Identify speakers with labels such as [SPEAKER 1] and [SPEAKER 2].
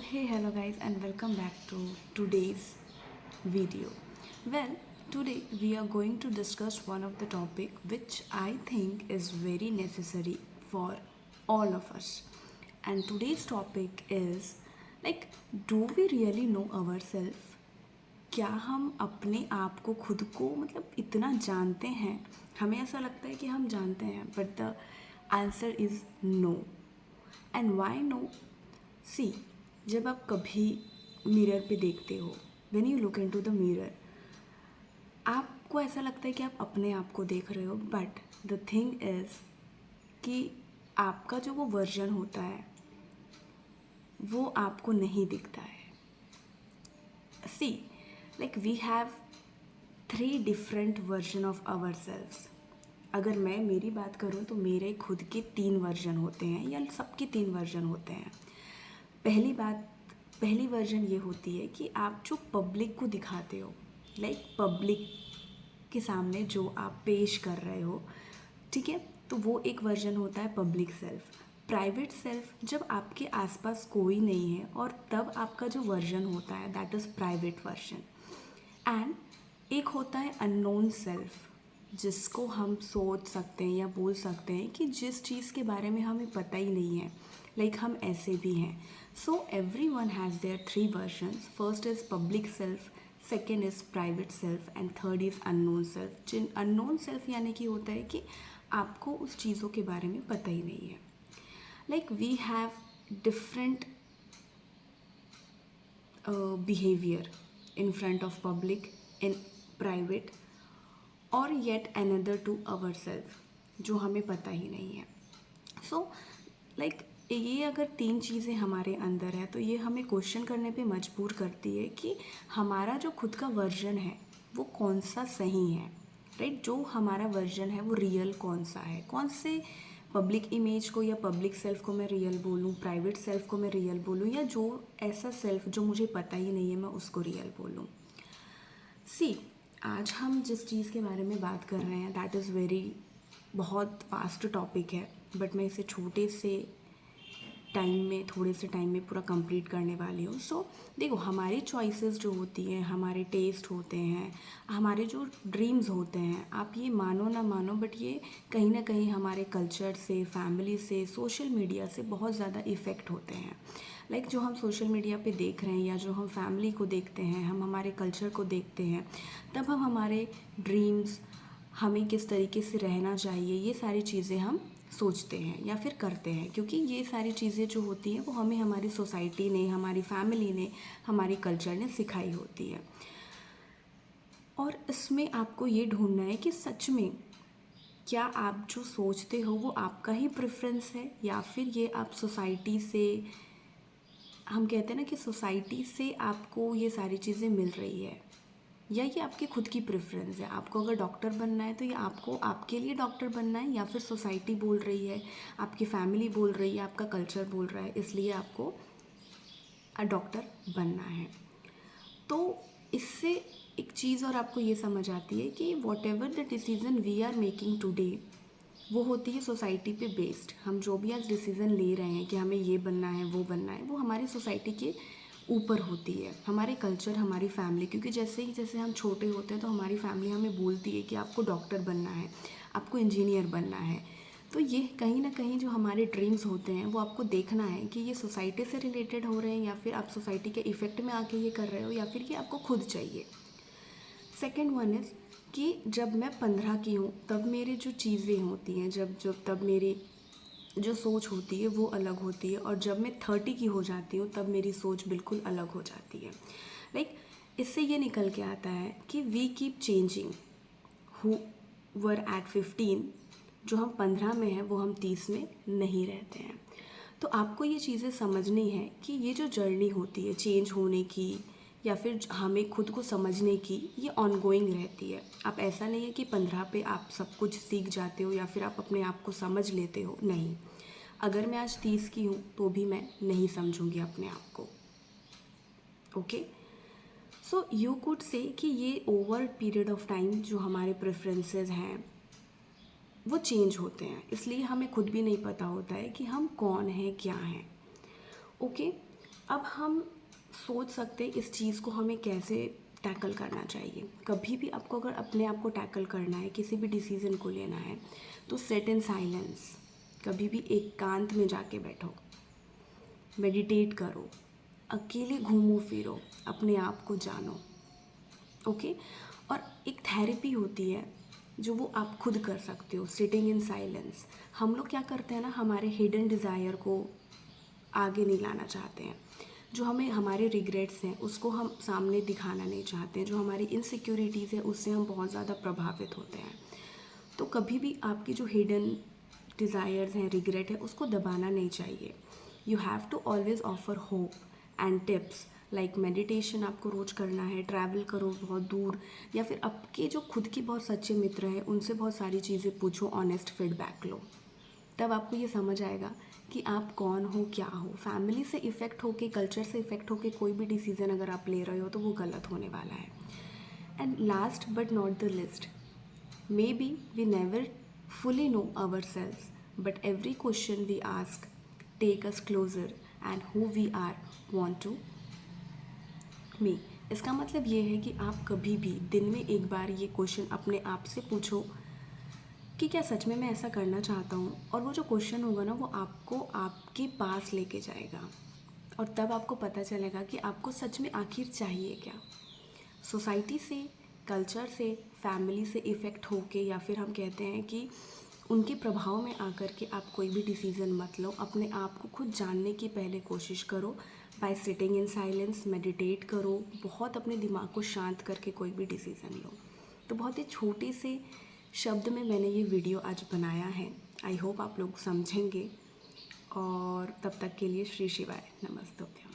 [SPEAKER 1] Hey, hello guys, and welcome back to today's video. Well, today we are going to discuss one of the topic which I think is very necessary for all of us. And today's topic is like, do we really know ourselves? क्या हम अपने आप को खुद को मतलब इतना जानते हैं? हमें ऐसा लगता है कि हम जानते हैं, but the answer is no. And why no? See, जब आप कभी मिरर पे देखते हो, when you look into the mirror, आपको ऐसा लगता है कि आप अपने आप को देख रहे हो, बट द थिंग इज़ कि आपका जो वो वर्जन होता है वो आपको नहीं दिखता है. See, like we have 3 different version of ourselves. अगर मैं मेरी बात करूँ तो मेरे खुद के 3 वर्जन होते हैं, या सबके 3 वर्जन होते हैं. पहली वर्जन ये होती है कि आप जो पब्लिक को दिखाते हो, लाइक पब्लिक के सामने जो आप पेश कर रहे हो, ठीक है, तो वो एक वर्जन होता है पब्लिक सेल्फ. प्राइवेट सेल्फ जब आपके आसपास कोई नहीं है और तब आपका जो वर्जन होता है that is private version. And एक होता है अननोन सेल्फ, जिसको हम सोच सकते हैं या बोल सकते हैं कि जिस चीज़ के बारे में हमें पता ही नहीं है, लाइक हम ऐसे भी हैं. So everyone has their 3 versions. First is public self, second is private self and third is unknown self. जिन अननोन सेल्फ यानी कि होता है कि आपको उस चीज़ों के बारे में पता ही नहीं है. Like we have different behavior in front of public, in private, और yet another to ourselves, जो हमें पता ही नहीं है. सो लाइक ये अगर 3 चीज़ें हमारे अंदर है तो ये हमें क्वेश्चन करने पे मजबूर करती है कि हमारा जो खुद का वर्जन है वो कौन सा सही है, राइट. जो हमारा वर्जन है वो रियल कौन सा है, कौन से पब्लिक इमेज को या पब्लिक सेल्फ को मैं रियल बोलूँ, प्राइवेट सेल्फ को मैं रियल बोलूँ, या जो ऐसा सेल्फ जो मुझे पता ही नहीं है मैं उसको रियल बोलूँ. सी, आज हम जिस चीज़ के बारे में बात कर रहे हैं दैट इज़ वेरी बहुत वास्ट टॉपिक है, बट मैं इसे छोटे से टाइम में, थोड़े से टाइम में पूरा कंप्लीट करने वाली हूँ. सो देखो, हमारी चॉइसेस जो होती हैं, हमारे टेस्ट होते हैं, हमारे जो ड्रीम्स होते हैं, आप ये मानो ना मानो बट ये कहीं ना कहीं हमारे कल्चर से, फैमिली से, सोशल मीडिया से बहुत ज़्यादा इफ़ेक्ट होते हैं. लाइक जो हम सोशल मीडिया पे देख रहे हैं या जो हम फैमिली को देखते हैं, हम हमारे कल्चर को देखते हैं, तब हम हमारे ड्रीम्स, हमें किस तरीके से रहना चाहिए, ये सारी चीज़ें हम सोचते हैं या फिर करते हैं, क्योंकि ये सारी चीज़ें जो होती हैं वो हमें हमारी सोसाइटी ने, हमारी फैमिली ने, हमारी कल्चर ने सिखाई होती है. और इसमें आपको ये ढूंढना है कि सच में क्या आप जो सोचते हो वो आपका ही प्रेफरेंस है, या फिर ये आप सोसाइटी से, हम कहते हैं ना कि सोसाइटी से आपको ये सारी चीज़ें मिल रही है, या ये आपकी खुद की प्रेफरेंस है. आपको अगर डॉक्टर बनना है तो ये आपको, आपके लिए डॉक्टर बनना है, या फिर सोसाइटी बोल रही है, आपकी फैमिली बोल रही है, आपका कल्चर बोल रहा है, इसलिए आपको डॉक्टर बनना है. तो इससे एक चीज़ और आपको ये समझ आती है कि whatever the decision we are making today, वो होती है सोसाइटी पे बेस्ड. हम जो भी आज डिसीज़न ले रहे हैं कि हमें ये बनना है, वो बनना है, वो हमारी सोसाइटी के ऊपर होती है, हमारे कल्चर, हमारी फैमिली. क्योंकि जैसे ही जैसे हम छोटे होते हैं तो हमारी फैमिली हमें बोलती है कि आपको डॉक्टर बनना है, आपको इंजीनियर बनना है. तो ये कहीं ना कहीं जो हमारे ड्रीम्स होते हैं वो आपको देखना है कि ये सोसाइटी से रिलेटेड हो रहे हैं, या फिर आप सोसाइटी के इफ़ेक्ट में आके ये कर रहे हो, या फिर ये आपको खुद चाहिए. सेकेंड वन इज़ कि जब मैं 15 की हूँ तब मेरी जो चीज़ें होती हैं, तब मेरी जो सोच होती है वो अलग होती है, और जब मैं 30 की हो जाती हूँ तब मेरी सोच बिल्कुल अलग हो जाती है. लाइक इससे ये निकल के आता है कि we keep changing. Who were at 15, जो हम 15 में हैं वो हम 30 में नहीं रहते हैं. तो आपको ये चीज़ें समझनी है कि ये जो जर्नी होती है चेंज होने की, या फिर हमें खुद को समझने की, ये ऑनगोइंग रहती है. आप ऐसा नहीं है कि 15 पे आप सब कुछ सीख जाते हो या फिर आप अपने आप को समझ लेते हो. नहीं, अगर मैं आज 30 की हूँ तो भी मैं नहीं समझूंगी अपने आप को. Okay, so you could say कि ये ओवर पीरियड ऑफ टाइम जो हमारे प्रेफरेंसेस हैं वो चेंज होते हैं, इसलिए हमें खुद भी नहीं पता होता है कि हम कौन हैं, क्या हैं. ओके, अब हम सोच सकते इस चीज़ को हमें कैसे टैकल करना चाहिए। कभी भी आपको अगर अपने आप को टैकल करना है, किसी भी डिसीज़न को लेना है, तो सिट इन साइलेंस, कभी भी एकांत में जाके बैठो, मेडिटेट करो, अकेले घूमो फिरो, अपने आप को जानो। ओके। और एक थेरेपी होती है जो वो आप खुद कर सकते हो, सिटिंग इन साइलेंस। हम लोग क्या करते हैं ना, हमारे हिडन डिज़ायर को आगे नहीं लाना चाहते हैं, जो हमें हमारे रिग्रेट्स हैं उसको हम सामने दिखाना नहीं चाहते हैं, जो हमारी इनसिक्योरिटीज़ है उससे हम बहुत ज़्यादा प्रभावित होते हैं। तो कभी भी आपकी जो हिडन डिज़ायर्स हैं, रिग्रेट है, उसको दबाना नहीं चाहिए। You have to always offer hope and tips like meditation आपको रोज़ करना है, ट्रैवल करो बहुत दूर, या फिर आपके जो खुद की बहुत सच्चे मित्र हैं उनसे बहुत सारी चीज़ें पूछो, ऑनेस्ट फीडबैक लो। तब आपको ये समझ आएगा कि आप कौन हो, क्या हो। फैमिली से इफ़ेक्ट होके, कल्चर से इफ़ेक्ट होके कोई भी डिसीज़न अगर आप ले रहे हो तो वो गलत होने वाला है। And last but not the least, maybe we never fully know ourselves, but every question we ask take us closer and who we are want to be। इसका मतलब ये है कि आप कभी भी दिन में एक बार ये क्वेश्चन अपने आप से पूछो कि क्या सच में मैं ऐसा करना चाहता हूँ, और वो जो क्वेश्चन होगा ना वो आपको आपके पास लेके जाएगा, और तब आपको पता चलेगा कि आपको सच में आखिर चाहिए क्या। सोसाइटी से, कल्चर से, फैमिली से इफ़ेक्ट होके, या फिर हम कहते हैं कि उनके प्रभाव में आकर के आप कोई भी डिसीज़न मत लो। अपने आप को खुद जानने की पहले कोशिश करो, bye sitting in silence, meditate करो, बहुत अपने दिमाग को शांत करके कोई भी डिसीज़न लो। तो बहुत ही छोटे से शब्द में मैंने ये वीडियो आज बनाया है। आई होप आप लोग समझेंगे, और तब तक के लिए श्री शिवाय, नमस्तुभ्यम।